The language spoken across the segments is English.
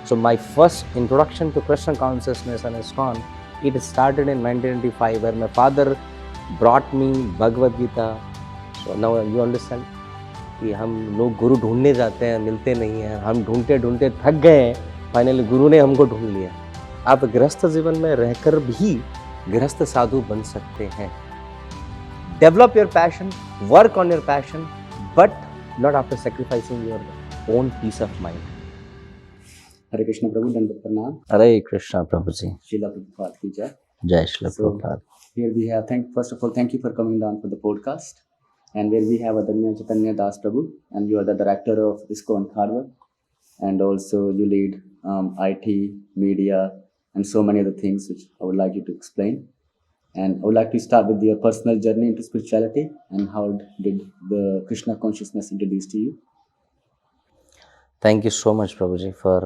So my first introduction to Krishna consciousness and ISKCON, it started in 1995, where my father brought me Bhagavad Gita. So now you understand कि हम लोग गुरु ढूंढने जाते हैं, मिलते नहीं हैं, हम ढूंढते ढूंढते थक गए हैं, फाइनली गुरु ने हमको ढूंढ लिया। आप गृहस्थ जीवन में रहकर भी गृहस्थ साधु बन सकते हैं। Develop your passion, work on your passion, but not after sacrificing your own peace of mind. Hare Krishna प्रभु, दंडवत प्रणाम। हरे कृष्णा प्रभु जी। श्रीला प्रभुपाद की जय। जय Srila Prabhupada. Here we have, first of all, thank you for coming down for the podcast. And where we have Advaita Chaitanya Das Prabhu, and you are the director of ISKCON Harvard, and also you lead IT, media, and so many other things which I would like you to explain. And I would like to start with your personal journey into spirituality and how did the Krishna consciousness introduce to you? Thank you so much, Prabhuji, for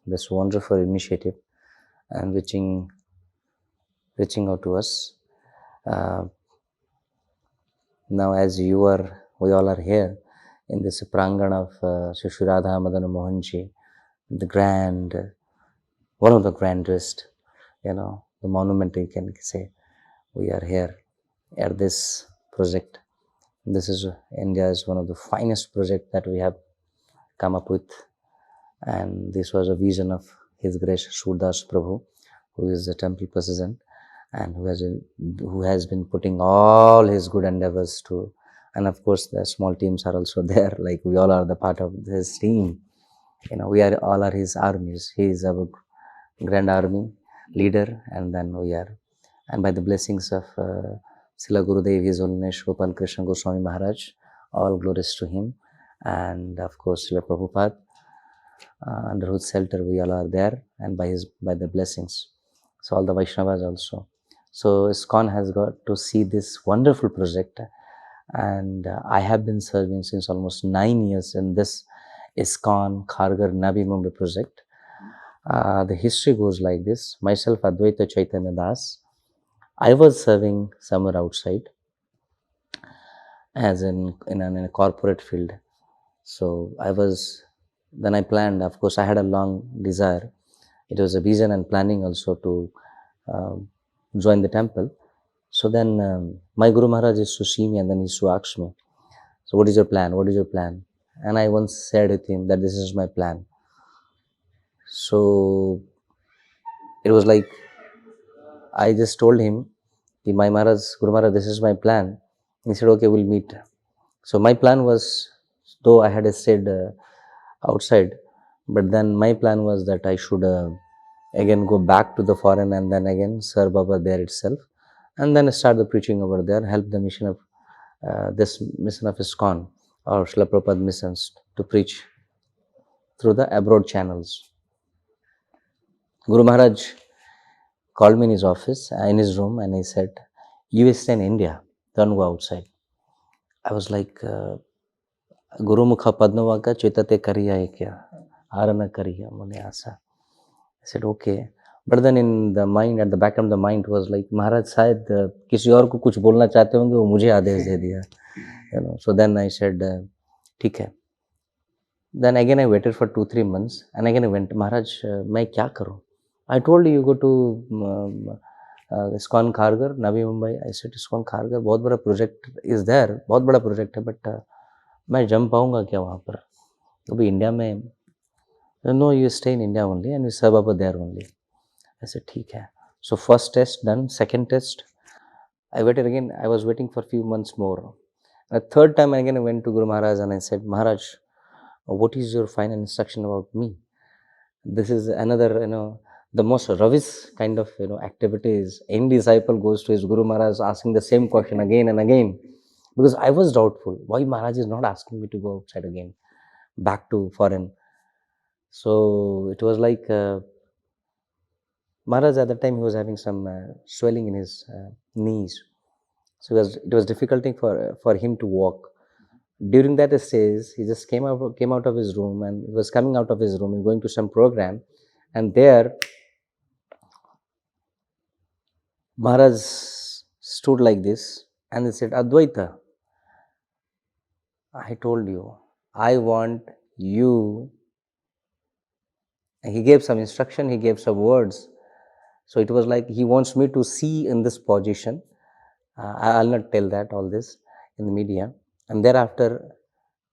this wonderful initiative and reaching out to us. Now, as we all are here in this prangan of Shri Radha Madan Mohanji, one of the grandest, the monument, you can say. We are here at this project. This is India's one of the finest projects that we have come up with, and this was a vision of His Grace Surdas Prabhu, who is the temple president and who has been putting all his good endeavors to, and of course the small teams are also there, like we all are the part of his team. We are all are his armies. He is our grand army leader, and then we are, and by the blessings of Srila Gurudev, His Holiness Gopal Krishna Goswami Maharaj, all glories to him, and of course Srila Prabhupada, under whose shelter we all are there, and by the blessings. So all the Vaishnavas also. So ISKCON has got to see this wonderful project, and I have been serving since almost 9 years in this ISKCON Kharghar Navi Mumbai project. The history goes like this. Myself, Advaita Chaitanya Das, I was serving somewhere outside as in a corporate field. So then I planned, of course I had a long desire. It was a vision and planning also to join the temple. So then my Guru Maharaj used to see me and then he used to ask me, so what is your plan? What is your plan? And I once said with him that this is my plan. So it was like, I just told him, my Maharaj, Guru Maharaj, this is my plan. He said, okay, we'll meet. So my plan was, though I had stayed outside, but then my plan was that I should again go back to the foreign and then again serve over there itself, and then start the preaching over there, help the mission of this mission of ISKCON or Srila Prabhupada missions to preach through the abroad channels. Guru Maharaj called me in his office, in his room, and he said, you stay in India, don't go outside. I was like, Guru Mukha Padmavaka Chitate Kariya hai kya? Arana Kariya Mune Asa. I said, okay. But then in the mind, at the back of the mind was like, Maharaj शायद किसी और को कुछ बोलना चाहते होंगे, वो मुझे आदेश दे दिया. So then I said, ठीक है. Then again I waited for 2-3 months, and again I went, Maharaj, मैं क्या करूँ? I told you go to ISKCON Kharghar, Navi Mumbai. I said, ISKCON Kharghar, बहुत बड़ा project is there, बहुत बड़ा project है, but मैं जम पाऊँगा क्या वहाँ पर? अभी इंडिया में, no, you stay in India only and you serve over there only. I said, ठीक है. So first test done, second test, I waited again. I was waiting for a few months more. The third time again I went to Guru Maharaj and I said, Maharaj, what is your final instruction about me? This is another, the most ravish kind of, activities. Any disciple goes to his Guru Maharaj asking the same question again and again, because I was doubtful. Why Maharaj is not asking me to go outside again, back to foreign? So it was like, Maharaj at that time, he was having some swelling in his knees. So it was difficult thing for him to walk. During that stage, he just came out of his room, and he was coming out of his room and going to some program, and there Maharaj stood like this and he said, Advaita, I told you, I want you He gave some instruction, he gave some words. So it was like he wants me to see in this position. I'll not tell that all this in the media. And thereafter,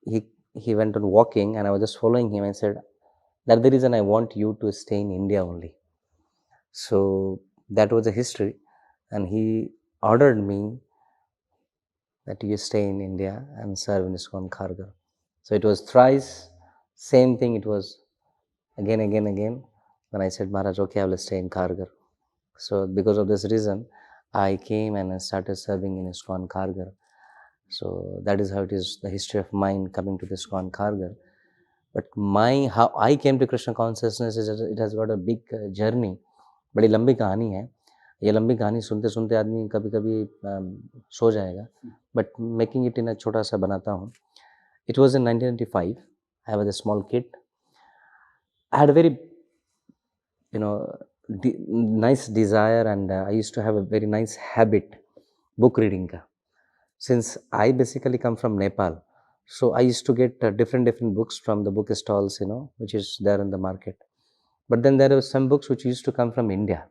he he went on walking, and I was just following him. And said, "That's the reason I want you to stay in India only." So that was the history, and he ordered me that you stay in India and serve in ISKCON Khargar. So it was thrice, same thing. It was again. Then I said, Maharaj, okay, I will stay in Khargar. So because of this reason, I came and I started serving in ISKCON Khargar. So that is how it is, the history of mine coming to this ISKCON Khargar. But how I came to Krishna consciousness is it has got a big journey. बड़ी लंबी कहानी है. ये लंबी कहानी सुनते सुनते आदमी कभी कभी सो जाएगा. But making it in a छोटा सा बनाता हूँ. It was in 1995. I was a small kid. I had a very, nice desire, and I used to have a very nice habit, book reading ka. Since I basically come from Nepal, so I used to get different books from the book stalls, which is there in the market. But then there were some books which used to come from India.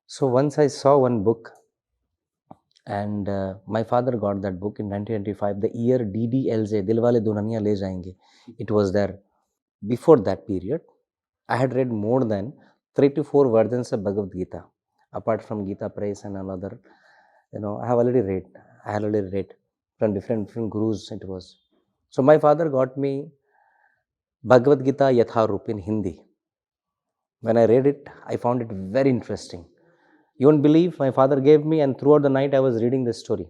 So once I saw one book, and my father got that book in 1995, the year DDLJ, Dilwale Dulhaniya Le Jayenge. It was there. Before that period, I had read more than 3 to 4 versions of Bhagavad Gita, apart from Gita Praise and another. I have already read. I had already read from different gurus. It was. So my father got me Bhagavad Gita Yatharup in Hindi. When I read it, I found it very interesting. You won't believe, my father gave me, and throughout the night I was reading the story,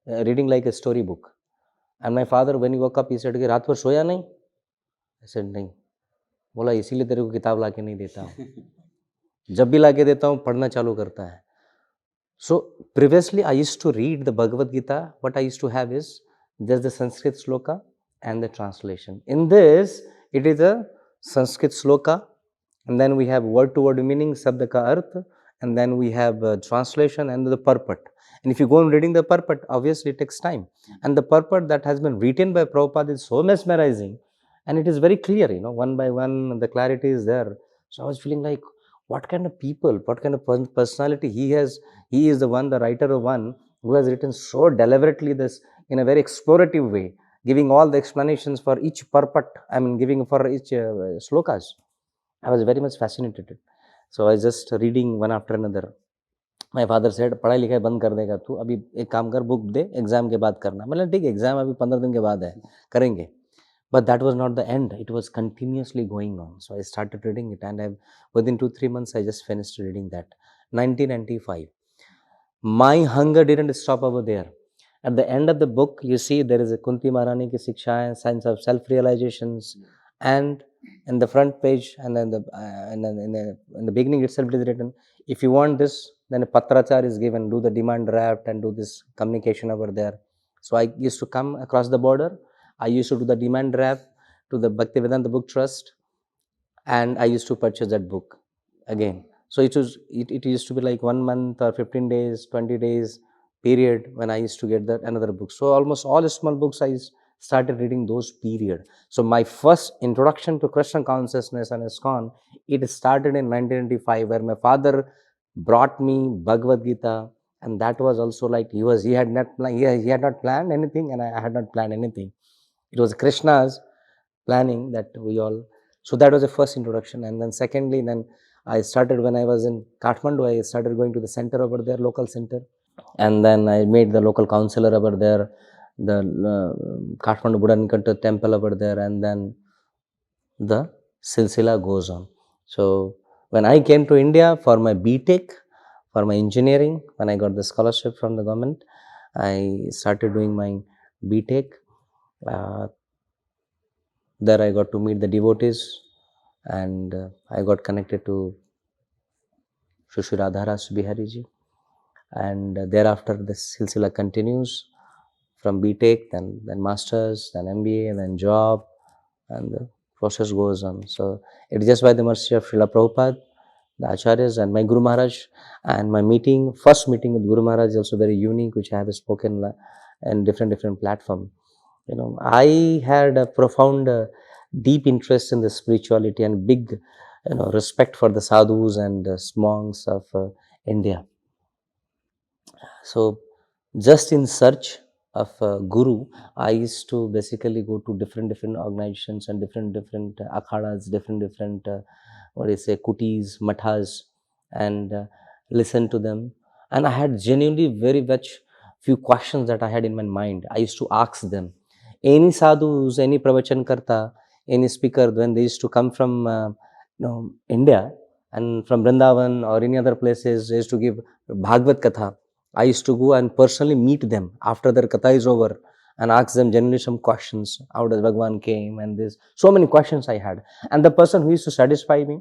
reading like a story book. And my father, when he woke up, he said, "रात भर सोया नहीं?" I said, "नहीं." बोला, "इसीलिए तेरे को किताब ला के नहीं देता हूँ, जब भी ला के देता हूँ पढ़ना चालू करता है." So previously I used to read the Bhagavad Gita. What I used to have is just the Sanskrit sloka and the translation. In this, it is a Sanskrit sloka, and then we have word-to-word meaning, sabda ka arth, and then we have translation and the purport. And if you go on reading the purport, obviously it takes time. And the purport that has been written by Prabhupada is so mesmerizing, and it is very clear, one by one, the clarity is there. So I was feeling like, what kind of people, what kind of personality he has. He is the one, the writer of one, who has written so deliberately this in a very explorative way, giving all the explanations for each purport, giving for each slokas. I was very much fascinated. So I was just reading one after another. My father said, पढ़ाई लिखाई बंद कर देगा तू, अभी एक काम कर, बुक दे, एग्जाम के बाद करना. मतलब ठीक, एग्जाम अभी 15 दिन के बाद है, करेंगे. But that was not the end. It was continuously going on. So I started reading it, and within 2-3 months, I just finished reading that. 1995. My hunger didn't stop over there. At the end of the book, you see there is a Kunti Maharani ki Shikshaएं, signs of self-realizations, and in the front page, and then in the beginning itself it is written, if you want this, then a patrachar is given, do the demand draft and do this communication over there. So I used to come across the border. I used to do the demand draft to the Bhaktivedanta Book Trust, and I used to purchase that book again. So it used to be like 1 month or 15 days, 20 days period when I used to get that another book. So almost all small books I started reading those period. So my first introduction to Krishna consciousness and ISKCON, it started in 1995, where my father brought me Bhagavad Gita, and that was also like he had not planned anything, and I had not planned anything. It was Krishna's planning that we all. So that was the first introduction. And then secondly, then I started, when I was in Kathmandu, I started going to the center over there, local center. And then I made the local counselor over there, the Kathmandu Buddha Nikanta temple over there, and then the silsila goes on. So when I came to India for my BTech, for my engineering, when I got the scholarship from the government, I started doing my BTech. There I got to meet the devotees, and I got connected to Shri Radharas Bihari ji. And thereafter the silsila continues from BTech, then masters, then MBA, then job, and the process goes on. So it is just by the mercy of Srila Prabhupada, the Acharyas, and my Guru Maharaj. And my first meeting with Guru Maharaj is also very unique, which I have spoken in different platform. I had a profound, deep interest in the spirituality, and big respect for the sadhus and monks of India. So just in search of a guru, I used to basically go to different organizations and different akhadas, different what do you say, kutis, mathas, and listen to them. And I had genuinely very much few questions that I had in my mind. I used to ask them. Any sadhus, any pravachan karta, any speaker, when they used to come from India and from Vrindavan or any other places, they used to give Bhagavad Katha. I used to go and personally meet them after their katha is over and ask them generally some questions. How does Bhagwan came and this? So many questions I had. And the person who used to satisfy me,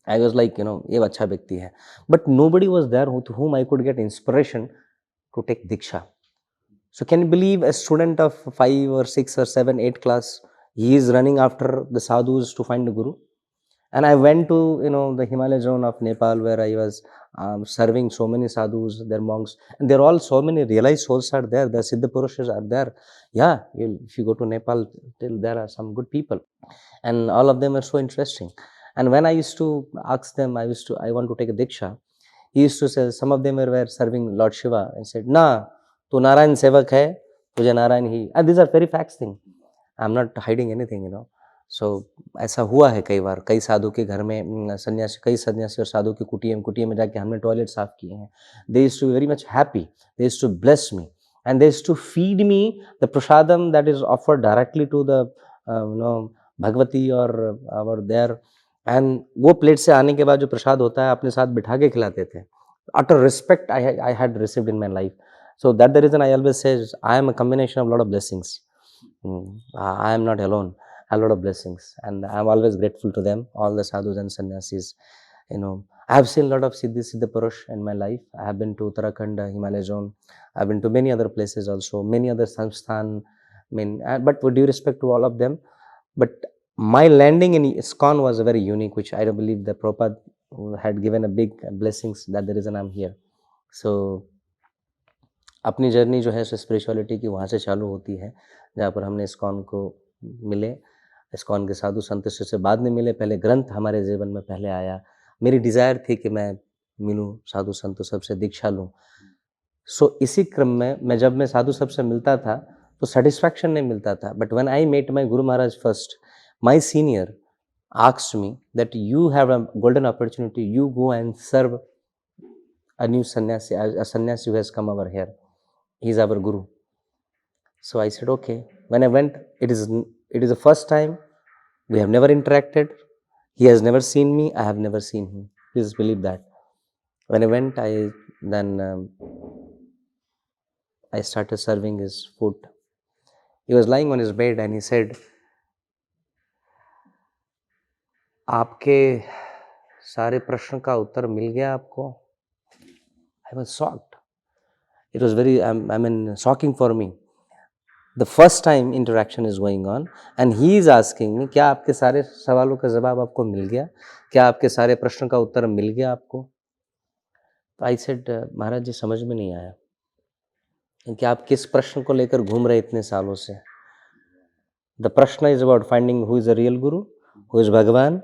I was like, ye acha vyakti hai. But nobody was there to whom I could get inspiration to take Diksha. So can you believe a student of 5 or 6 or 7, 8 class, he is running after the sadhus to find a guru? And I went to the Himalaya zone of Nepal where I was serving so many sadhus, their monks, and they're all so many realized souls are there. The Siddha Purushas are there. Yeah, if you go to Nepal, till there are some good people, and all of them are so interesting. And when I used to ask them, I want to take a diksha. He used to say some of them were serving Lord Shiva and said, "Na, tu Narayan sevak hai, tujhe Narayan hi." And these are very facts thing. I'm not hiding anything. सो ऐसा हुआ है कई बार, कई साधु के घर में सन्यासी, कई सन्यासी और साधु की कुटिया में जाके हमने टॉयलेट साफ किए हैं. They used to be very much happy, they used to bless me and they used to feed me the prasadam that is offered directly to the Bhagavati और देयर. एंड वो प्लेट से आने के बाद जो प्रसाद होता है अपने साथ बिठा के खिलाते थे. utter respect I had received in my life. So that's the reason I always say I am a combination of a lot of blessings. I am not alone. A lot of blessings, and I'm always grateful to them, all the sadhus and sannyasis. I have seen a lot of Siddha Purush in my life. I have been to Uttarakhand, Himalaya zone. I've been to many other places also, many other samsthan. But with due respect to all of them, but my landing in ISKCON was very unique, which I don't believe the Prabhupada had given a big blessings. That the reason I'm here. So अपनी journey जो है spirituality की वहाँ से चालू होती है, जहाँ पर हमने ISKCON को मिले. ISKCON के साधु संत से बाद में मिले. पहले ग्रंथ हमारे जीवन में पहले आया. मेरी डिज़ायर थी कि मैं मिलूं साधु संतों सबसे, दीक्षा लूं. सो इसी क्रम में जब मैं साधु सबसे मिलता था तो सेटिस्फैक्शन नहीं मिलता था. But when I met my guru Maharaj first, my senior asked me that you have a golden opportunity, you go and serve a new sannyasi, a sannyasi who has come over here. He is our guru. So I said, okay. When I went, it is the first time. We have never interacted. He has never seen me. I have never seen him. Please believe that. When I went, I started serving his food. He was lying on his bed and he said, आपके सारे प्रश्न का उत्तर मिल गया आपको? I was shocked. It was very, shocking for me. The first time interaction is going on and he is asking me, क्या आपके सारे सवालों का जवाब आपको मिल गया? क्या आपके सारे प्रश्न का उत्तर मिल गया आपको? तो I said, महाराज जी समझ में नहीं आया कि आप किस प्रश्न को लेकर घूम रहे इतने सालों से. The प्रश्न is about finding who is the real guru, who is Bhagavan.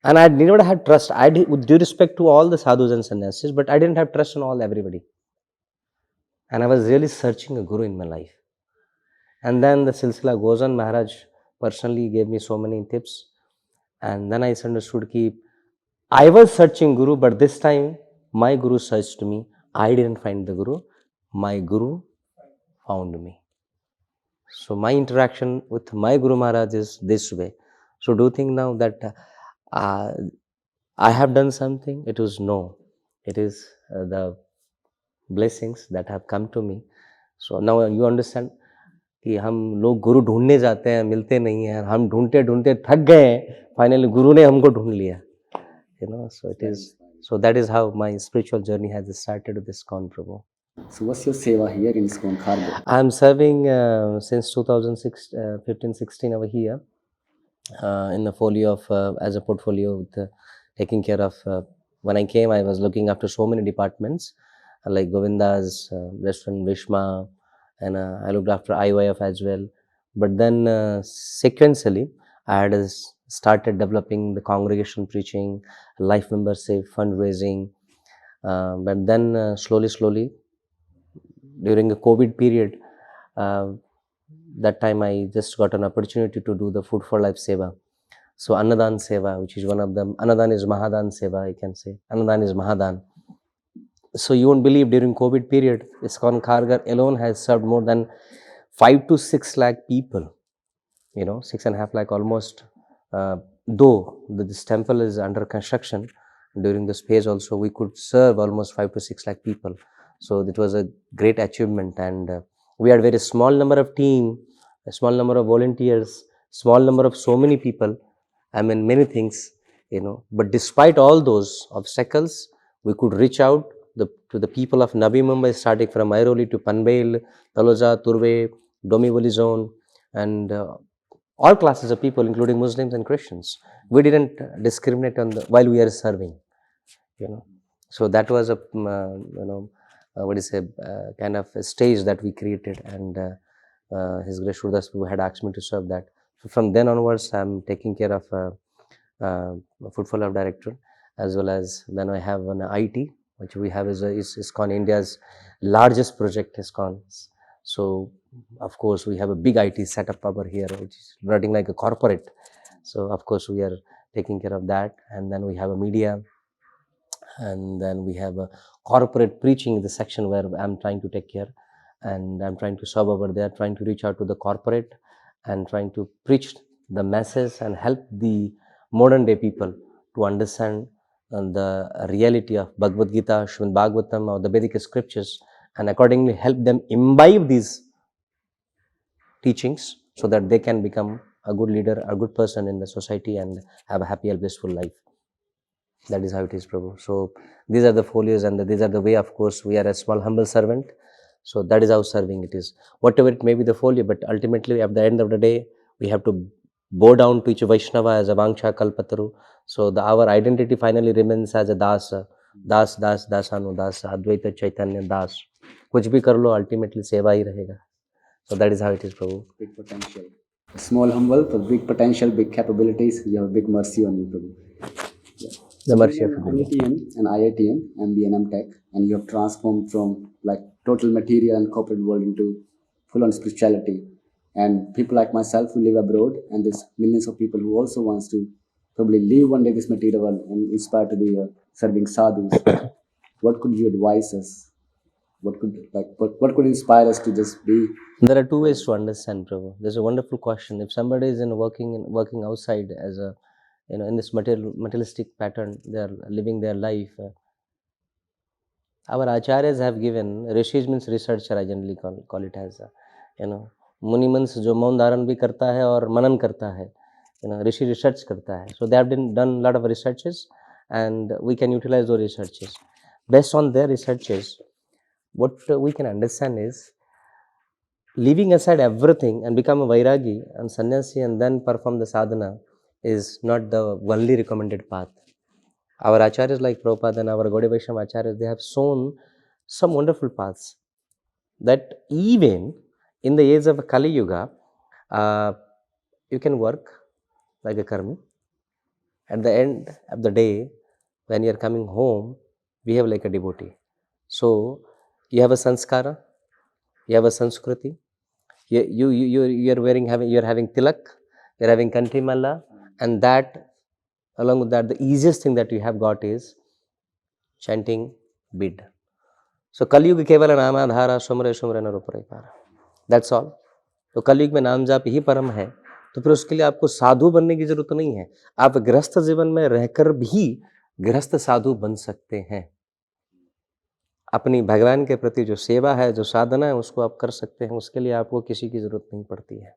And I never had trust. With due respect to all the sadhus and sannyasis, but I didn't have trust in everybody. And I was really searching a guru in my life. And then the silsila goes on. Maharaj personally gave me so many tips. And then I understood that I was searching guru, but this time my guru searched me. I didn't find the guru. My guru found me. So my interaction with my Guru Maharaj is this way. So do you think now that I have done something? It was no. It is the blessings that have come to me. So now you understand कि हम लोग गुरु ढूंढने जाते हैं, मिलते नहीं हैं. हम ढूंढते ढूंढते थक गए हैं. फाइनली गुरु ने हमको ढूंढ लिया. So it is. So that is how my spiritual journey has started with ISKCON, Prabhu. So what's your seva here in ISKCON Khargone? I am serving since 2006, 15-16 over here in the folio of as a portfolio with taking care of. When I came, I was looking after so many departments like Govinda's restaurant, Vishma, and I looked after IYF as well. But then sequentially, I had a started developing the congregation preaching, life membership, fundraising. But then slowly, during the COVID period, that time I just got an opportunity to do the Food for Life Seva. So Annadan Seva, which is one of them. Annadan is Mahadan Seva, I can say. Annadan is Mahadan. So you won't believe, during COVID period, ISKCON Kharghar alone has served more than 5 to 6 lakh people. 6.5 lakh almost. Though this temple is under construction, during this phase also we could serve almost 5 to 6 lakh people. So it was a great achievement, and we had very small number of team, a small number of volunteers, small number of so many people. I mean, many things, But despite all those obstacles, we could reach out to the people of Navi Mumbai, starting from Airoli to Panvel, Taloja, Turve, Domivoli zone, and all classes of people, including Muslims and Christians. We didn't discriminate while we are serving, So that was a, kind of a stage that we created, and His Grace Shudas Prabhu had asked me to serve that. So from then onwards, I'm taking care of Food for Life Director, as well as then I have an IT, which we have is ISKCON, India's largest project, ISKCON. So of course we have a big IT setup over here, which is running like a corporate. So of course we are taking care of that, and then we have a media, and then we have a corporate preaching, the section where I'm trying to take care, and I'm trying to serve over there, trying to reach out to the corporate and trying to preach the message and help the modern day people to understand the reality of Bhagavad Gita, Srimad Bhagavatam, or the Vedic scriptures, and accordingly help them imbibe these teachings so that they can become a good leader, a good person in the society, and have a happy and blissful life. That is how it is, Prabhu. So these are the folios, and these are the way, of course, we are a small humble servant. So that is how serving it is. Whatever it may be the folio, but ultimately at the end of the day, we have to bow down to each Vaishnava as a Vangsha Kalpataru. So our identity finally remains as a Dasa, Dasanu, Dasa, Advaita Chaitanya Das. कुछ भी कर लो, ultimately सेवा ही रहेगा. So that is how it is, Prabhu. Big potential. Small humble, but big potential, big capabilities. You have big mercy on you, Prabhu. Yeah. The mercy of IITM and IITM, MBA and MTech, and you have transformed from like total material and corporate world into full-on spirituality. And people like myself who live abroad, and there's millions of people who also wants to probably leave one day this material world and inspire to be serving sadhus. What could you advise us? What could inspire us to just be? There are two ways to understand, Prabhu. There's a wonderful question. If somebody is working outside as a, in this materialistic pattern, they are living their life. Our acharyas have given, rishis means researcher, I generally call it as, Muni means जो मौन धारण भी करता है और मनन करता है, ऋषि research करता है. So they have done a lot of researches, and we can utilize those researches. Based on their researches, what we can understand is, leaving aside everything and become a vairagi and sannyasi and then perform the sadhana is not the only recommended path. Our acharyas like Prabhupada and our Gaudiya Vaishnava acharyas, they have shown some wonderful paths that even in the age of Kali Yuga, you can work like a karmi. At the end of the day, when you are coming home, behave like a devotee. So you have a sanskara, you have a sanskriti, you are having tilak, you are having kantimala, and that, along with that, the easiest thing that you have got is chanting bid. So कलयुग केवल नामाधारा सुमरे सुमरे नर उपरे पारा. That's all. तो कलयुग में नाम जाप ही परम है, तो फिर उसके लिए आपको साधु बनने की जरूरत नहीं है. आप गृहस्थ जीवन में रहकर भी गृहस्थ साधु बन सकते हैं. अपनी भगवान के प्रति जो सेवा है, जो साधना है, उसको आप कर सकते हैं. उसके लिए आपको किसी की जरूरत नहीं पड़ती है.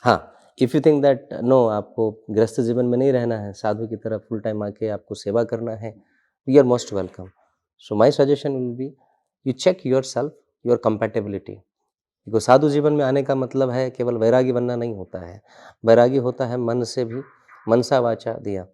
हाँ, if you think that no, आपको गृहस्थ जीवन में नहीं रहना है, साधु की तरफ फुल टाइम आके आपको सेवा करना है, you are most welcome. So my suggestion will be, you check yourself, your compatibility. Because साधु जीवन में आने का मतलब है केवल वैरागी बनना नहीं होता है. वैरागी होता है मन से भी, मनसा वाचा दिया.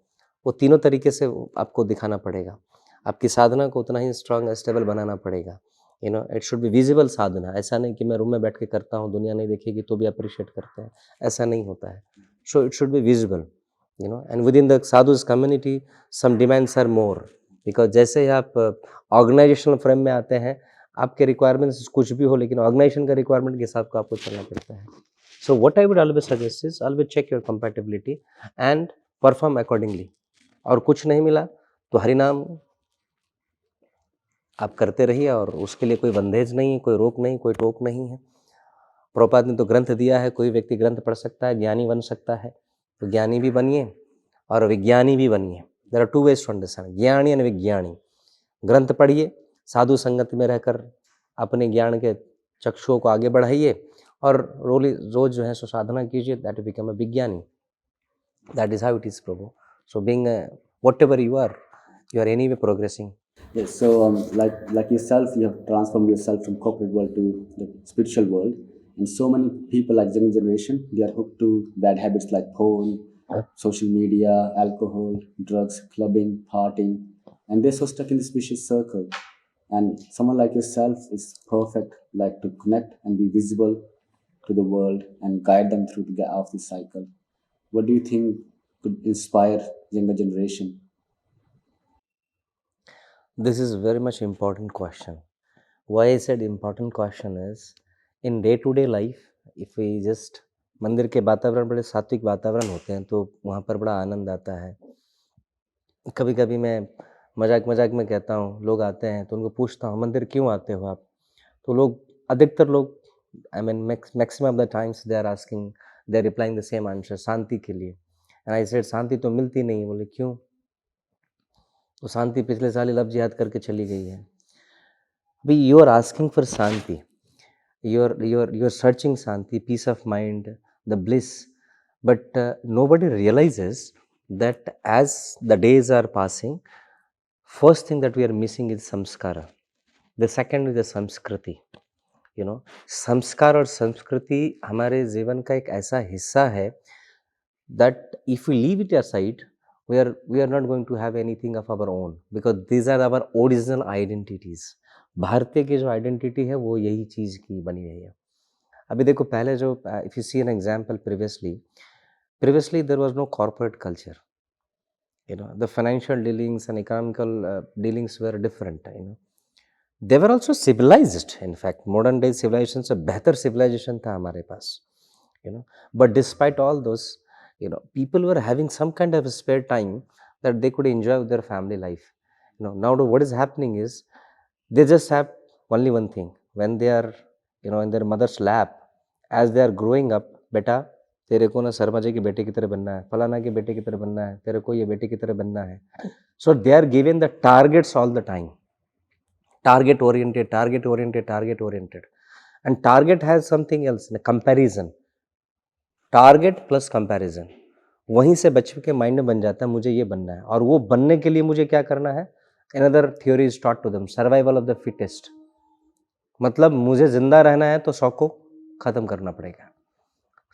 वो तीनों तरीके से आपको दिखाना पड़ेगा. आपकी साधना को उतना ही स्ट्रांग स्टेबल बनाना पड़ेगा. इट शुड बी विजिबल साधना. ऐसा नहीं कि मैं रूम में बैठ के करता हूँ, दुनिया नहीं देखेगी तो भी अप्रिशिएट करते हैं, ऐसा नहीं होता है. So it should be visible, and within the sadhus community some demands are more, because जैसे ही आप ऑर्गेनाइजेशनल फ्रेम में आते हैं, आपके रिक्वायरमेंट्स कुछ भी हो, लेकिन ऑर्गेनाइजेशन का रिक्वायरमेंट के हिसाब को आपको चलना पड़ता है. So what I would always suggest is always check your compatibility and perform accordingly. और कुछ नहीं मिला तो हरिनाम आप करते रहिए, और उसके लिए कोई बंधेज नहीं है, कोई रोक नहीं, कोई टोक नहीं है. प्रभुपाद ने तो ग्रंथ दिया है, कोई व्यक्ति ग्रंथ पढ़ सकता है, ज्ञानी बन सकता है, तो ज्ञानी भी बनिए और विज्ञानी भी बनिए. There are two ways to understand, gyani and vigyani. ग्रंथ पढ़िए, साधु संगत में रहकर अपने ज्ञान के चक्षुओं को आगे बढ़ाइए, और रोज जो है सो साधना कीजिए, that become a vigyani. That is how it is Prabhu. So being whatever you are anyway progressing. Yes, so like yourself, you have transformed yourself from corporate world to the spiritual world, and so many people like younger generation, they are hooked to bad habits like porn, social media, alcohol, drugs, clubbing, partying, and they're so stuck in this vicious circle. And someone like yourself is perfect, like to connect and be visible to the world and guide them through the of this cycle. What do you think could inspire younger generation? This is very much important question. Why I said important question is, in day-to-day life, if we just मंदिर के वातावरण बड़े सात्विक वातावरण होते हैं, तो वहाँ पर बड़ा आनंद आता है. कभी कभी मैं मजाक में कहता हूँ, लोग आते हैं तो उनको पूछता हूँ मंदिर क्यों आते हो आप, तो लोग, अधिकतर लोग, I mean maximum of the times they are asking, they are replying the same answer, शांति के लिए. एंड आई सेड शांति तो मिलती नहीं. बोले क्यों? तो शांति पिछले साल ही लफ्ज याद करके चली गई है. अभी you are asking for shanti, you're searching shanti, peace of mind, the bliss, but nobody realizes that as the days are passing, first thing that we are missing is samskara. The second is the samskriti. संस्कार और संस्कृति हमारे जीवन का एक ऐसा हिस्सा है that if we leave it aside, we are not going to have anything of our own, because these are our original identities. भारतीय की जो आइडेंटिटी है वो यही चीज़ की बनी रही है. अभी देखो, पहले जो, if you see an example, previously there was no corporate culture. The financial dealings and economical dealings were different. They were also civilized. In fact, modern day civilization से बेहतर civilization था हमारे पास. But despite all those, people were having some kind of spare time that they could enjoy with their family life. Now what is happening is, they just have only one thing. When they are, in their mother's lap, as they are growing up, बेटा तेरे को ना शर्मा जी की बेटे की तरह बनना है, फलाना के बेटे की तरह बनना है, तेरे को ये बेटे की तरह बनना है. So they are given the targets all the time. Target oriented. And target has something else, comparison. Target plus comparison. वहीं से बच्चे के माइंड में बन जाता है मुझे ये बनना है, और वो बनने के लिए मुझे क्या करना है. Another theory is taught to them, survival of the fittest. मतलब मुझे जिंदा रहना है तो 100 को खत्म करना पड़ेगा.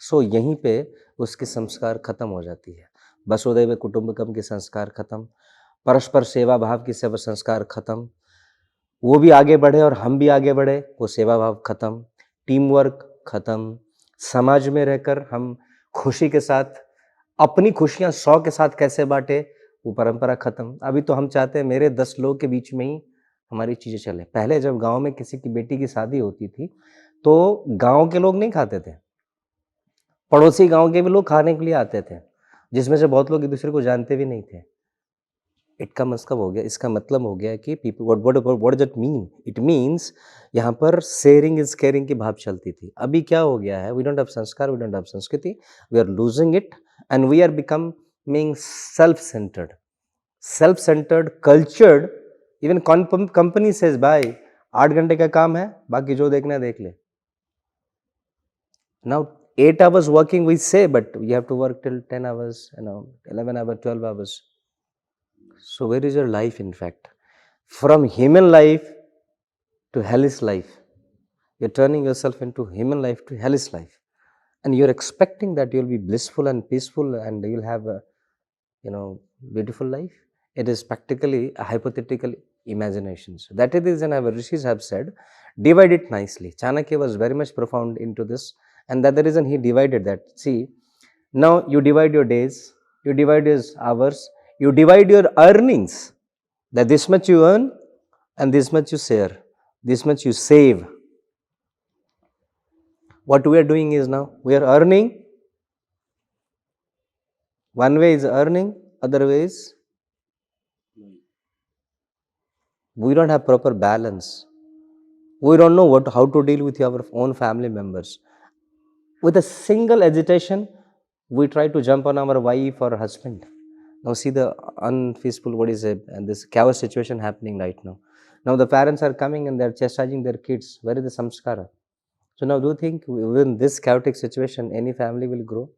सो यहीं पे उसके संस्कार खत्म हो जाती है. वसुधैव कुटुंबकम के संस्कार खत्म, परस्पर सेवा भाव की सेवा संस्कार खत्म. वो भी आगे बढ़े और हम भी आगे बढ़े, वो सेवा भाव खत्म. टीम वर्क खत्म. समाज में रहकर हम खुशी के साथ अपनी खुशियां 100 के साथ कैसे बांटे, वो परंपरा खत्म. अभी तो हम चाहते हैं मेरे 10 लोगों के बीच में ही हमारी चीजें चले. पहले जब गांव में किसी की बेटी की शादी होती थी तो गांव के लोग नहीं खाते थे, पड़ोसी गांव के भी लोग खाने के लिए आते थे, जिसमें से बहुत लोग एक दूसरे को जानते भी नहीं थे. इसका मतलब हो गया कि people, what does it mean? It means यहाँ पर शेयरिंग इज केयरिंग की भाव चलती थी. अभी क्या हो गया है? We don't have sanskar, we don't have sanskriti, we are losing it, and we are becoming self centred, cultured. Even company says भाई 8 घंटे का काम है, बाकी जो देखना है देख ले. Now 8 hours working we say, but you have to work till 10 hours, 11 hours, 12 hours. So where is your life in fact? From human life to hellish life. You're turning yourself into human life to hellish life. And you're expecting that you'll be blissful and peaceful and you'll have a, beautiful life. It is practically a hypothetical imagination. So that is the reason our rishis have said, divide it nicely. Chanakya was very much profound into this, and that's the reason he divided that. See, Now you divide your days, you divide your hours, you divide your earnings. That this much you earn and this much you share, this much you save. What we are doing is now we are earning. One way is earning, other way is we don't have proper balance. We don't know how to deal with our own family members. With a single agitation, we try to jump on our wife or husband. Now see the unpeaceful, what is it, and this chaos situation happening right now. Now the parents are coming and they're chastising their kids. Where is the samskara? So now do you think within this chaotic situation, any family will grow?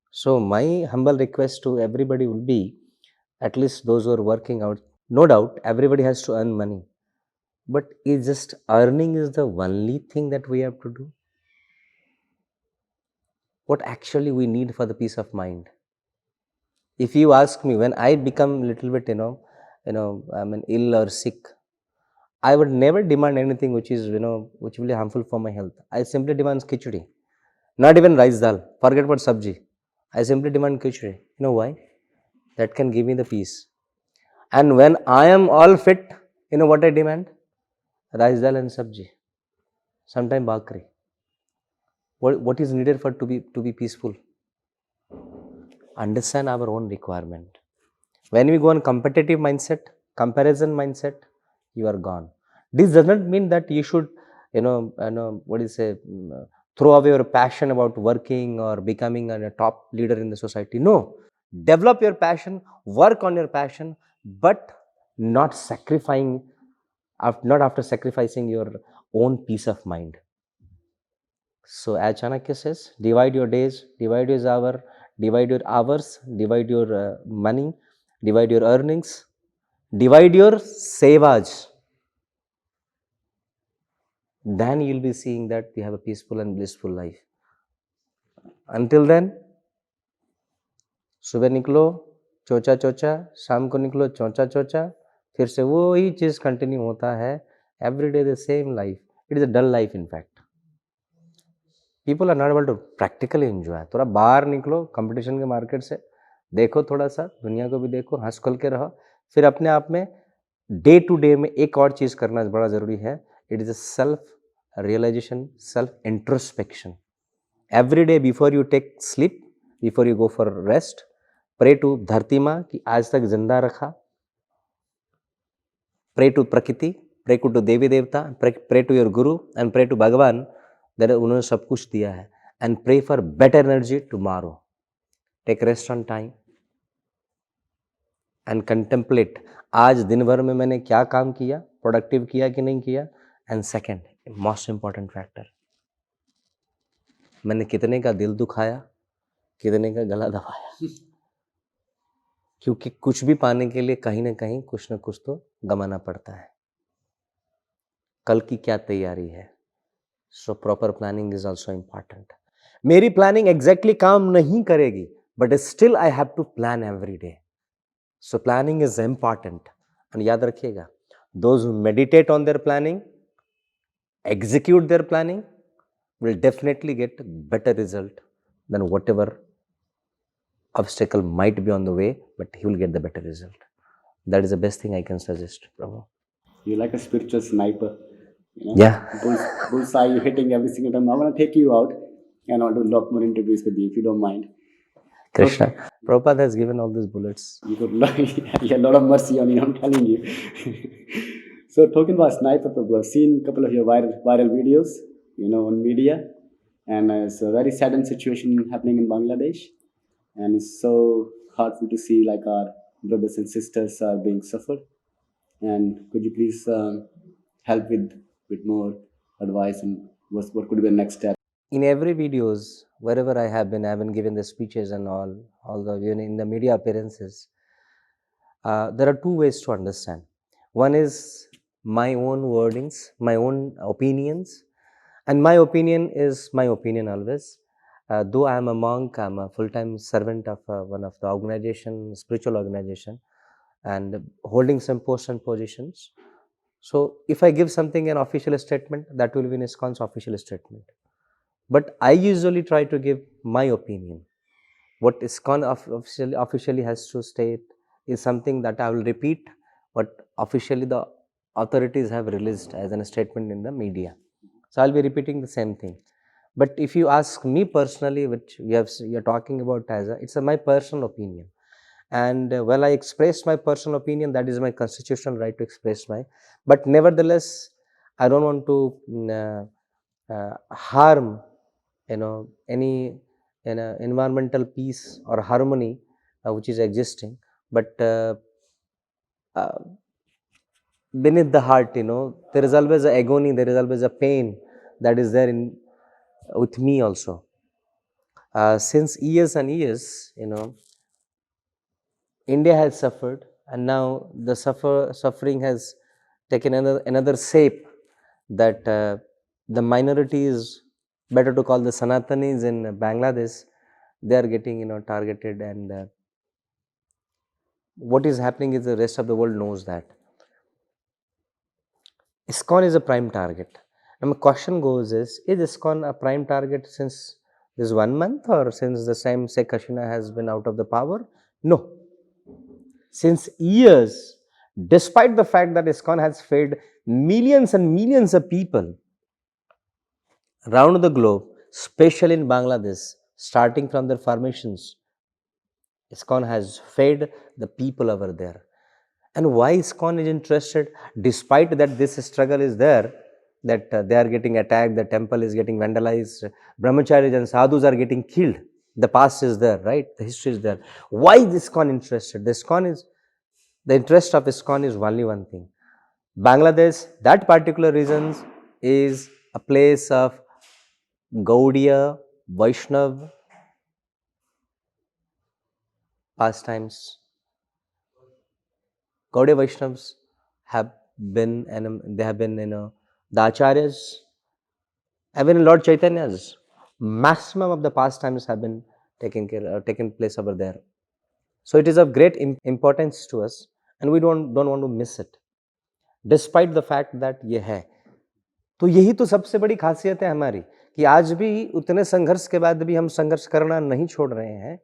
So my humble request to everybody will be, at least those who are working out, no doubt everybody has to earn money. But is just earning is the only thing that we have to do? What actually we need for the peace of mind? If you ask me, when I become little bit, I mean ill or sick, I would never demand anything which is, which will be harmful for my health. I simply demand khichdi, not even rice dal. Forget about sabji. I simply demand khichdi. You know why? That can give me the peace. And when I am all fit, you know what I demand? Rice dal and sabji. Sometime bakri. What is needed for to be peaceful? Understand our own requirement. When we go on competitive mindset, comparison mindset, you are gone. This does not mean that you should, what is say, throw away your passion about working or becoming a top leader in the society. No, develop your passion, work on your passion, but not sacrificing, not after sacrificing your own peace of mind. So as Chanakya says, divide your days, divide your hours, divide your money, divide your earnings, divide your sevas. Then you'll be seeing that you have a peaceful and blissful life. Until then, सुबह निकलो चोचा चोचा, शाम को निकलो चोचा चोचा, फिर से वही चीज continue होता है. Every day the same life. It is a dull life in fact. People are not able to practically enjoy. थोड़ा बाहर निकलो कंपटीशन के मार्केट से, देखो थोड़ा सा दुनिया को भी देखो, हंस खुल के रहो. फिर अपने आप में डे टू डे में एक और चीज करना बड़ा जरूरी है. It is a self realisation, self introspection. Every day before you take sleep, before you go for rest, pray to Dharti Maa कि आज तक जिंदा रखा. Pray to Prakriti, pray to devi devta, pray to your guru and pray to Bhagwan that उन्होंने सब कुछ दिया है. And pray for better energy tomorrow. Take rest on time and contemplate, आज दिन भर में मैंने क्या काम किया, प्रोडक्टिव किया कि नहीं किया. And second most important factor, मैंने कितने का दिल दुखाया, कितने का गला दबाया. क्योंकि कुछ भी पाने के लिए कहीं ना कहीं कुछ ना कुछ तो गंवाना पड़ता है. कल की क्या तैयारी है. So proper planning is also important. मेरी प्लानिंग एग्जैक्टली काम नहीं करेगी, but still I have to plan every day. So planning is important. And याद रखिएगा, those who meditate on their planning, execute their planning, will definitely get better result than whatever obstacle might be on the way, but he will get the better result. That is the best thing I can suggest, Prabhu. You're like a spiritual sniper, Yeah. Bullseye, you're hitting every single time. I want to take you out and I'll do a lot more interviews with you if you don't mind. Krishna. Prabhupada has given all these bullets. You got a lot of mercy on you, I'm telling you. So talking about sniper, Prabhu, I've seen a couple of your viral videos, on media, and it's a very saddened situation happening in Bangladesh, and it's so heartful to see like our brothers and sisters are being suffered. And could you please help with more advice and what could be the next step? In every videos, wherever I have been given the speeches and all the in the media appearances. There are two ways to understand. One is my own wordings, my own opinions, and my opinion is my opinion always. Though I am a monk, I am a full-time servant of one of the organization, spiritual organization, and holding some posts and positions. So if I give something an official statement, that will be in ISKCON's official statement. But I usually try to give my opinion. what ISKCON officially has to state is something that I will repeat what officially the authorities have released as a statement in the media. So I'll be repeating the same thing. But if you ask me personally, which you're talking about as it's my personal opinion. And I expressed my personal opinion, that is my constitutional right to express my. But nevertheless, I don't want to harm, any environmental peace or harmony which is existing. But uh, beneath the heart, there is always a agony, there is always a pain that is there in with me also. Since years and years, India has suffered, and now the suffering has taken another shape, that the minorities, better to call the Sanatanis in Bangladesh, they are getting targeted, and what is happening is the rest of the world knows that. ISKCON is a prime target. Now my question goes is ISKCON a prime target since this 1 month, or since the same Sheikh Hasina has been out of the power? No. Since years, despite the fact that ISKCON has fed millions and millions of people around the globe, especially in Bangladesh, starting from their formations, ISKCON has fed the people over there. And why ISKCON is interested, despite that this struggle is there, that they are getting attacked, the temple is getting vandalized, brahmacharis and sadhus are getting killed. The past is there, right? The history is there. Why is ISKCON interested? The interest of ISKCON is only one thing. Bangladesh, that particular reason is a place of Gaudiya, Vaishnav pastimes. Gaudiya Vaishnavas have been, and they have been, the Acharyas, even in Lord Chaitanya's, maximum of the pastimes have been taken place over there. So it is of great importance to us, and we don't want to miss it, despite the fact that ये है. तो यही तो सबसे बड़ी खासियत है हमारी, कि आज भी उतने संघर्ष के बाद भी हम संघर्ष करना नहीं छोड़ रहे हैं.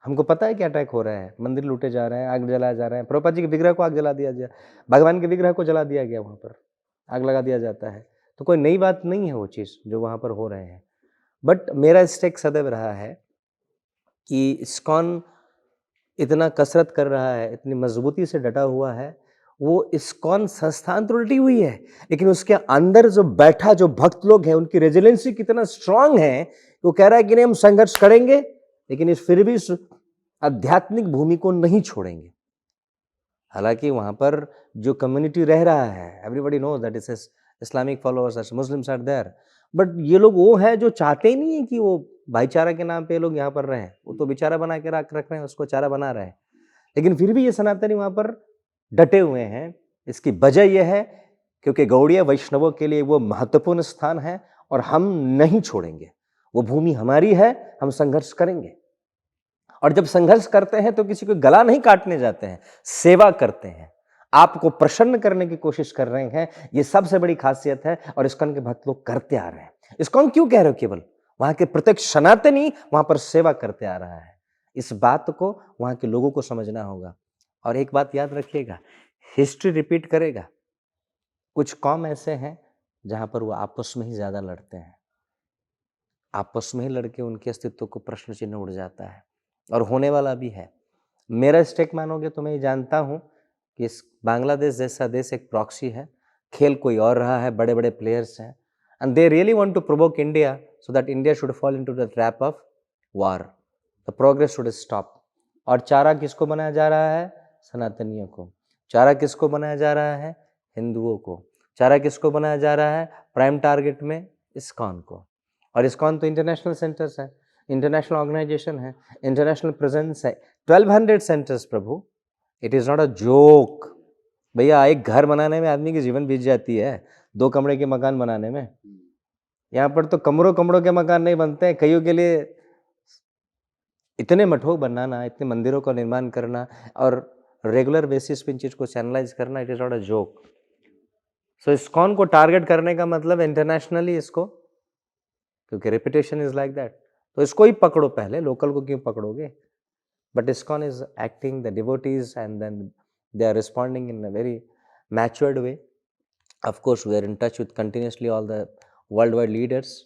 हमको पता है कि अटैक हो रहा है, मंदिर लूटे जा रहे हैं, आग जलाया जा रहा है, प्रभुपाद जी के विग्रह को आग जला दिया गया, भगवान के विग्रह को जला दिया गया, वहाँ पर आग लगा दिया जाता है. तो कोई नई बात नहीं है वो चीज़ जो वहाँ पर हो रहे हैं. बट मेरा स्टेक सदैव रहा है कि ISKCON इतना कसरत कर रहा है, इतनी मजबूती से डटा हुआ है. वो ISKCON संस्थान तो उल्टी हुई है, लेकिन उसके अंदर जो बैठा जो भक्त लोग हैं, उनकी रेजिलेंसी कितना स्ट्रांग है. वो कह रहा है कि नहीं, हम संघर्ष करेंगे, लेकिन फिर भी आध्यात्मिक भूमि को नहीं छोड़ेंगे. हालांकि वहां पर जो कम्युनिटी रह रहा है, everybody knows that is Islamic followers, Muslims are there, but ये लोग वो है जो चाहते ही नहीं है कि वो भाईचारा के नाम पे लोग यहाँ पर रहें. वो तो बेचारा बना के रख रहे हैं, उसको चारा बना रहे हैं, लेकिन फिर भी ये सनातनी वहां पर डटे हुए हैं. इसकी वजह यह है क्योंकि गौड़िया वैष्णवों के लिए वो महत्वपूर्ण स्थान है, और हम नहीं छोड़ेंगे. वो भूमि हमारी है, हम संघर्ष करेंगे. और जब संघर्ष करते हैं तो किसी को गला नहीं काटने जाते हैं, सेवा करते हैं, आपको प्रसन्न करने की कोशिश कर रहे हैं. ये सबसे बड़ी खासियत है, और ISKCON के भक्त लोग करते आ रहे हैं. ISKCON क्यों कह रहे हो? केवल वहां के प्रत्येक सनातनी वहां पर सेवा करते आ रहा है. इस बात को वहां के लोगों को समझना होगा. और एक बात याद रखिएगा, हिस्ट्री रिपीट करेगा. कुछ कौम ऐसे हैं जहां पर वो आपस में ही ज्यादा लड़ते हैं, आपस में ही लड़के उनके अस्तित्व को प्रश्न चिन्ह उड़ जाता है, और होने वाला भी है. मेरा स्टेक मानोगे तो मैं ये जानता हूं कि इस बांग्लादेश जैसा देश एक प्रॉक्सी है. खेल कोई और रहा है, बड़े बड़े प्लेयर्स हैं, and they really want to provoke India so that India should fall into the trap of war. The progress should stop. और चारा किसको बनाया जा रहा है? सनातनियों को. चारा किसको बनाया जा रहा है? हिंदुओं को. चारा किसको बनाया जा रहा है प्राइम टारगेट में? ISKCON को. और ISKCON तो इंटरनेशनल सेंटर्स है, इंटरनेशनल ऑर्गेनाइजेशन है, इंटरनेशनल प्रेजेंस है. 1200 centres Prabhu. It is not a joke भैया. एक घर बनाने में आदमी की जीवन बीत जाती है, 2 कमरे के मकान बनाने में. यहाँ पर तो कमरों के मकान नहीं बनते हैं. कईयों के लिए इतने मठों बनाना, इतने मंदिरों का निर्माण करना, और रेगुलर बेसिस पे इन चीज को चैनलाइज करना, it is not a joke. So ISKCON को टारगेट करने का मतलब इंटरनेशनली इसको, क्योंकि रेपुटेशन इज लाइक दैट. तो इसको ही पकड़ो पहले, लोकल को क्यों पकड़ोगे? But ISKCON is acting, the devotees, and then they are responding in a very matured way. Of course, we are in touch with continuously all the worldwide leaders,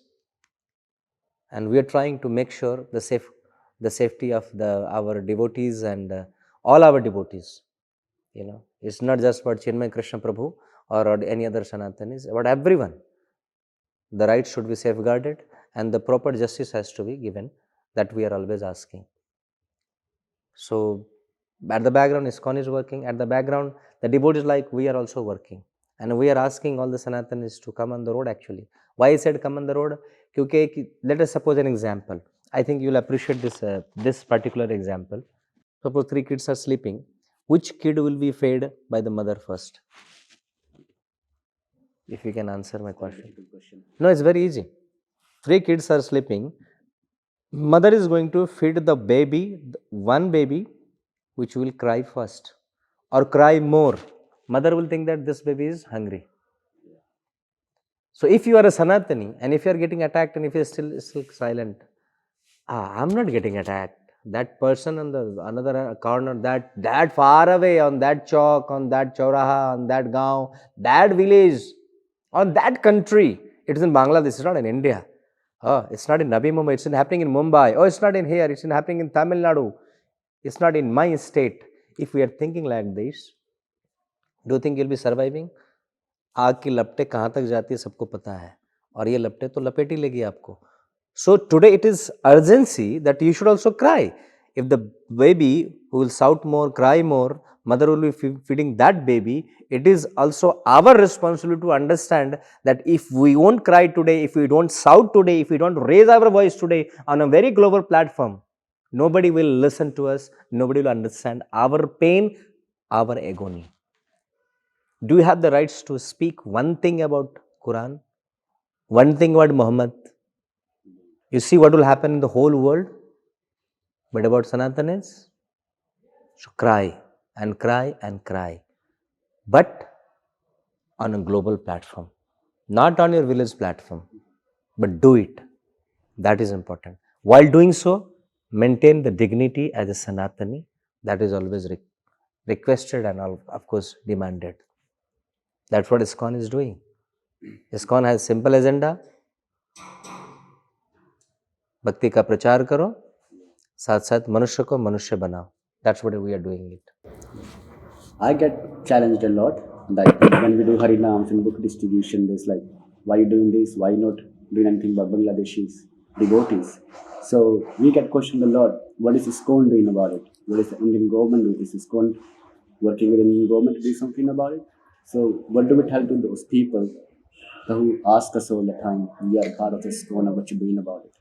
and we are trying to make sure the safety of our devotees and all our devotees. It's not just about Chinmay Krishna Prabhu or any other Sanatanis, about everyone. The rights should be safeguarded and the proper justice has to be given, that we are always asking. So, at the background, ISKCON is working. At the background, the devotees like we are also working. And we are asking all the Sanatanis to come on the road actually. Why I said come on the road? Because let us suppose an example. I think you will appreciate this particular example. Suppose 3 kids are sleeping. Which kid will be fed by the mother first? If you can answer my question. No, it's very easy. 3 kids are sleeping. Mother is going to feed the baby, one baby, which will cry first or cry more. Mother will think that this baby is hungry. So if you are a Sanatani and if you are getting attacked and if you are still silent, I'm not getting attacked. That person on the another corner, that far away on that chowk, on that chauraha, on that gaon, that village, on that country, it is in Bangladesh, it's not in India. Oh, it's not in Navi Mumbai, it's happening in Mumbai. Oh, it's not in here, it's happening in Tamil Nadu. It's not in my state. If we are thinking like this, do you think you'll be surviving? आग की लपटें कहाँ तक जाती है सबको पता है, और ये लपटें तो लपेट ही लेगी आपको. So today it is urgency that you should also cry. If the baby who will shout more, cry more, mother will be feeding that baby, it is also our responsibility to understand that if we won't cry today, if we don't shout today, if we don't raise our voice today on a very global platform, nobody will listen to us, nobody will understand our pain, our agony. Do you have the rights to speak one thing about Quran, one thing about Muhammad? You see what will happen in the whole world. But about Sanatanis, so cry and cry and cry. But on a global platform, not on your village platform, but do it. That is important. While doing so, maintain the dignity as a Sanatani. That is always requested and of course demanded. That's what ISKCON is doing. ISKCON has simple agenda. भक्ति का प्रचार करो, साथ साथ मनुष्य को मनुष्य बनाओ. That's what we are doing it. I get challenged a lot that when we do Harinams and book distribution, there's like, why are you doing this? Why not doing anything about Bangladeshis, devotees? So we get questioned a lot. What is ISKCON doing about it? What is the Indian government doing? Is ISKCON working with the Indian government to do something about it? So what do we tell to those people who ask us all the time, we are part of ISKCON, what you doing about it?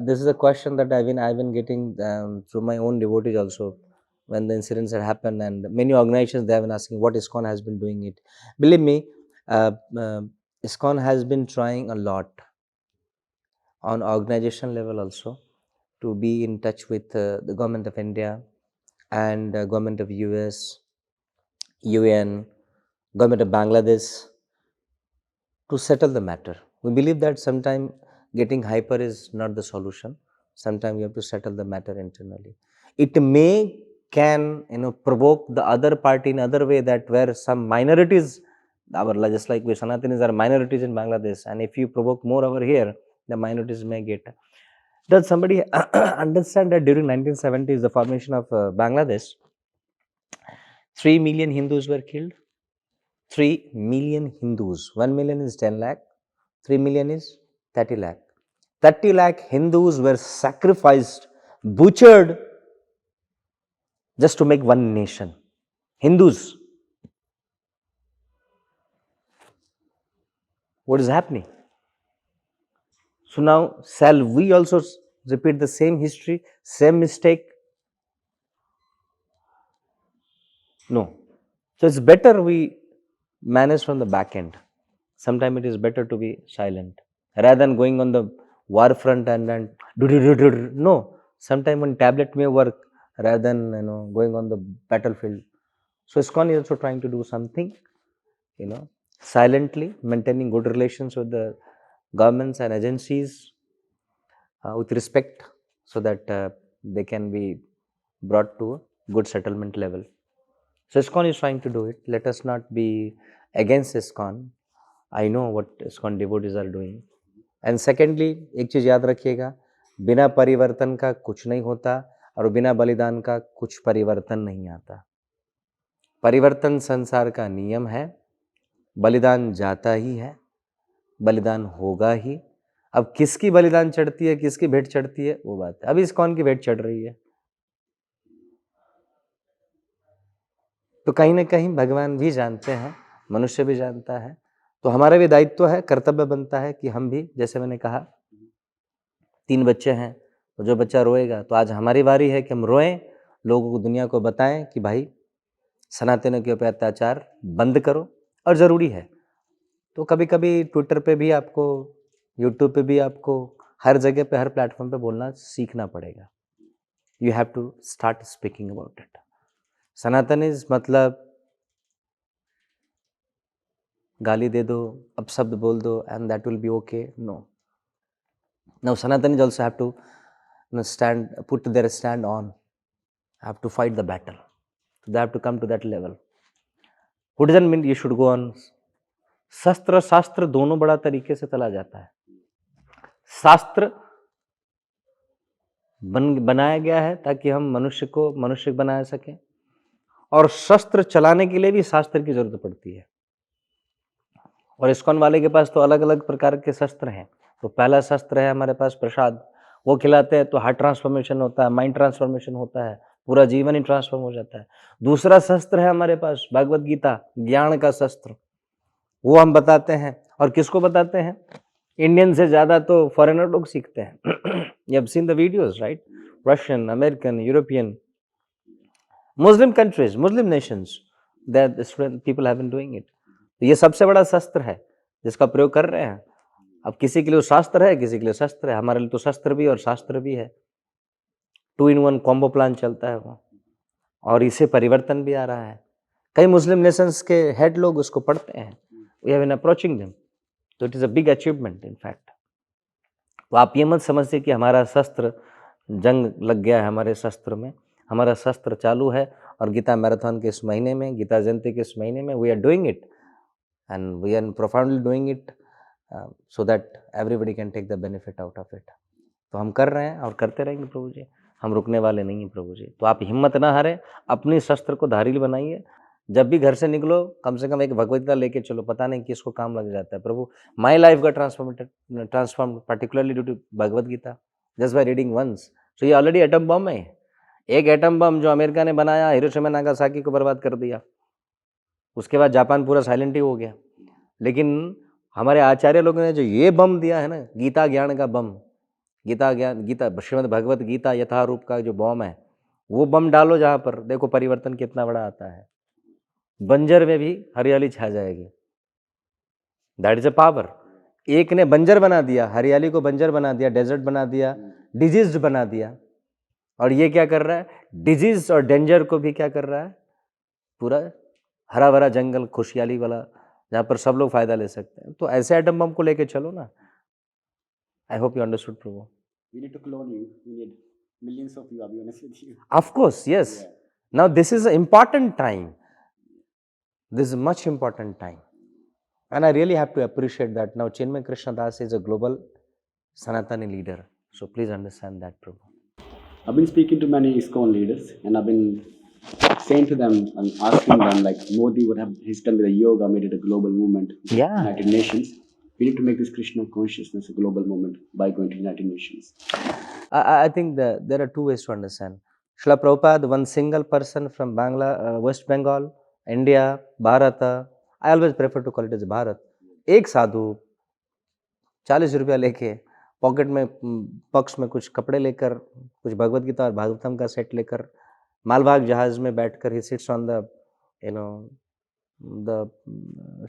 This is a question that I've been getting through my own devotees also, when the incidents had happened, and many organizations they have been asking what ISKCON has been doing it. Believe me, ISKCON has been trying a lot on organization level also to be in touch with the government of India and government of US, UN, government of Bangladesh to settle the matter. We believe that sometimes getting hyper is not the solution. Sometimes you have to settle the matter internally. It can provoke the other party in other way, that where some minorities, just like we Sanatanis are minorities in Bangladesh, and if you provoke more over here, the minorities may get. Does somebody understand that during 1970s, the formation of Bangladesh, 3 million Hindus were killed? 3 million Hindus. 1 million is 10 lakh. 3 million is 30 lakh. 30 lakh Hindus were sacrificed, butchered, just to make one nation. Hindus. What is happening? So now, shall we also repeat the same history, same mistake? No. So it's better we manage from the back end. Sometimes it is better to be silent rather than going on the war front and no. Sometimes one tablet may work rather than going on the battlefield. So ISKCON is also trying to do something, silently, maintaining good relations with the governments and agencies, with respect, so that they can be brought to a good settlement level. So ISKCON is trying to do it. Let us not be against ISKCON. I know what ISKCON devotees are doing. And secondly, एक चीज याद रखिएगा, बिना परिवर्तन का कुछ नहीं होता और बिना बलिदान का कुछ परिवर्तन नहीं आता. परिवर्तन संसार का नियम है, बलिदान जाता ही है, बलिदान होगा ही. अब किसकी बलिदान चढ़ती है, किसकी भेंट चढ़ती है, वो बात है. अभी ISKCON की भेंट चढ़ रही है, तो कहीं ना कहीं भगवान भी जानते हैं, मनुष्य भी जानता है. तो हमारा भी दायित्व है, कर्तव्य बनता है कि हम भी, जैसे मैंने कहा 3 बच्चे हैं, तो जो बच्चा रोएगा तो आज हमारी बारी है कि हम रोएं, लोगों को, दुनिया को बताएं कि भाई सनातनियों के ऊपर अत्याचार बंद करो. और ज़रूरी है. तो कभी कभी ट्विटर पे भी आपको, यूट्यूब पे भी आपको, हर जगह पे, हर प्लेटफॉर्म पे बोलना सीखना पड़ेगा. You have to start speaking about it. Sanatanis मतलब गाली दे दो, अपशब्द बोल दो, and that will be okay. No. Now Sanatanis also have to put their stand on, have to fight the battle. So they have to come to that level. Who doesn't mean you should go on. शस्त्र शास्त्र दोनों बड़ा तरीके से चला जाता है. शास्त्र बनाया गया है ताकि हम मनुष्य को मनुष्य बना सकें, और शस्त्र चलाने के लिए भी शास्त्र की जरूरत पड़ती है. और ISKCON वाले के पास तो अलग अलग प्रकार के शस्त्र हैं. तो पहला शस्त्र है हमारे पास प्रसाद, वो खिलाते हैं तो हार्ट ट्रांसफॉर्मेशन होता है, माइंड ट्रांसफॉर्मेशन होता है, पूरा जीवन ही ट्रांसफॉर्म हो जाता है. दूसरा शस्त्र है हमारे पास भगवत गीता, ज्ञान का शस्त्र, वो हम बताते हैं. और किसको बताते हैं? इंडियन से ज्यादा तो फॉरेनर लोग सीखते हैं. You have seen the videos, right? Russian, American, European, Muslim countries, Muslim nations, that people have been doing it. तो ये सबसे बड़ा शस्त्र है जिसका प्रयोग कर रहे हैं. अब किसी के लिए शास्त्र है, किसी के लिए शस्त्र है. हमारे लिए तो शस्त्र भी और शास्त्र भी है. 2 in 1 कॉम्बो प्लान चलता है वो, और इससे परिवर्तन भी आ रहा है. कई मुस्लिम नेशंस के हेड लोग उसको पढ़ते हैं. We have been approaching them. तो it is a big achievement in fact. तो आप ये मत समझिए कि हमारा शस्त्र जंग लग गया है. हमारे शस्त्र में, हमारा शस्त्र चालू है. और गीता मैराथन के इस महीने में, गीता जयंती के इस महीने में, we are doing it, and we are profoundly doing it, so that everybody can take the benefit out of it. तो हम कर रहे हैं और करते रहेंगे प्रभु जी. हम रुकने वाले नहीं हैं प्रभु जी. तो आप हिम्मत ना हारें, अपनी शस्त्र को धारिल बनाइए. जब भी घर से निकलो, कम से कम एक भगवद्गीता लेके चलो. पता नहीं किसको काम लग जाता है. प्रभु, my life got transformed particularly due to Bhagavad Gita, just by reading once. So ये ऑलरेडी एटम बम है. एक एटम बम जो अमेरिका ने बनाया, हिरोशिमा नागासाकी को बर्बाद कर दिया. उसके बाद जापान पूरा साइलेंट ही हो गया. लेकिन हमारे आचार्य लोगों ने जो ये बम दिया है ना, गीता ज्ञान का बम, गीता ज्ञान, गीता श्रीमद् भगवत गीता यथारूप का जो बम है, वो बम डालो जहाँ पर, देखो परिवर्तन कितना बड़ा आता है. बंजर में भी हरियाली छा जाएगी. That is a power. एक ने बंजर बना दिया, हरियाली को बंजर बना दिया, डेजर्ट बना दिया, डिजीज बना दिया. और ये क्या कर रहा है? डिजीज और डेंजर को भी क्या कर रहा है? पूरा हरा भरा जंगल, खुशहाली वाला, जहाँ पर सब लोग फायदा ले सकते हैं. तो ऐसे एटम बम को लेके चलो ना. I hope you understood Prabhu. We need to clone you. We need millions of you, I'll be honest with you. Of course, yes. Yeah. Now this is an important time. This is a much important time. And I really have to appreciate that. Now Chinmay Krishna Das is a global Sanatani leader. So please understand that, Prabhu. I've been speaking to many ISKCON leaders, and I've been saying to them and asking them, like Modi would have, he's done with the yoga, made it a global movement. Yeah. United Nations. We need to make this Krishna consciousness a global movement by going to United Nations. I think that there are 2 ways to understand. Srila Prabhupada, one single person from West Bengal, India, Bharata, I always prefer to call it as Bharat. एक साधु 40 रुपया लेके pocket में, पक्ष में कुछ कपड़े लेकर, कुछ भगवद गीता और भागवतम का सेट लेकर, मालवाहक जहाज में बैठकर, he sits on the, you know, the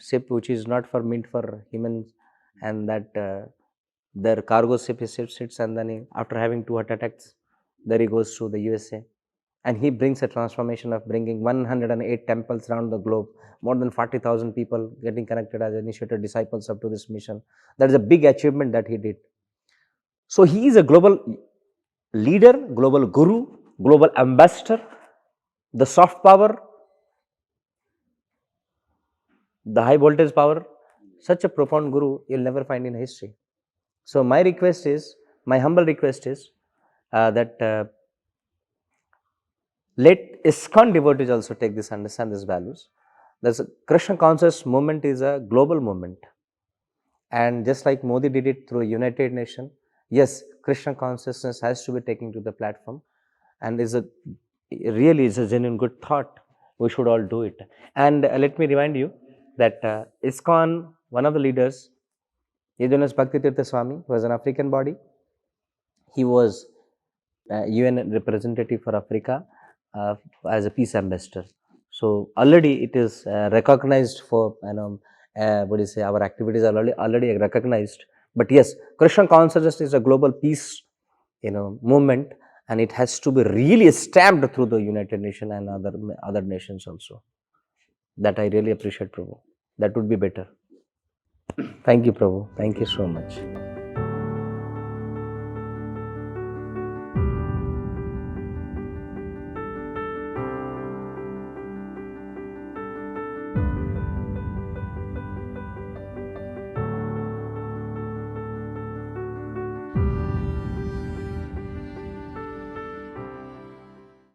ship which is not for meant for humans, and that their cargo ship, he sits, and then he, after having 2 heart attacks, there he goes to the USA, and he brings a transformation of bringing 108 temples around the globe, more than 40,000 people getting connected as initiated disciples up to this mission. That is a big achievement that he did. So he is a global leader, global guru, global ambassador, the soft power, the high voltage power, such a profound guru you'll never find in history. So my request is, my humble request is that let ISKCON devotees also take this, understand these values. There's a Krishna conscious movement is a global movement. And just like Modi did it through United Nations, yes, Krishna consciousness has to be taken to the platform, and is a really is a genuine good thought. We should all do it. And let me remind you that ISKCON, one of the leaders, his name is Bhakti Tirtha Swami, was an African body. He was UN representative for Africa as a peace ambassador. So already it is recognized for, what do you say, our activities are already recognized. But yes, Krishna consciousness is a global peace, movement, and it has to be really stamped through the United Nations and other nations also. That I really appreciate, Prabhu. That would be better. Thank you, Prabhu. Thank you so much.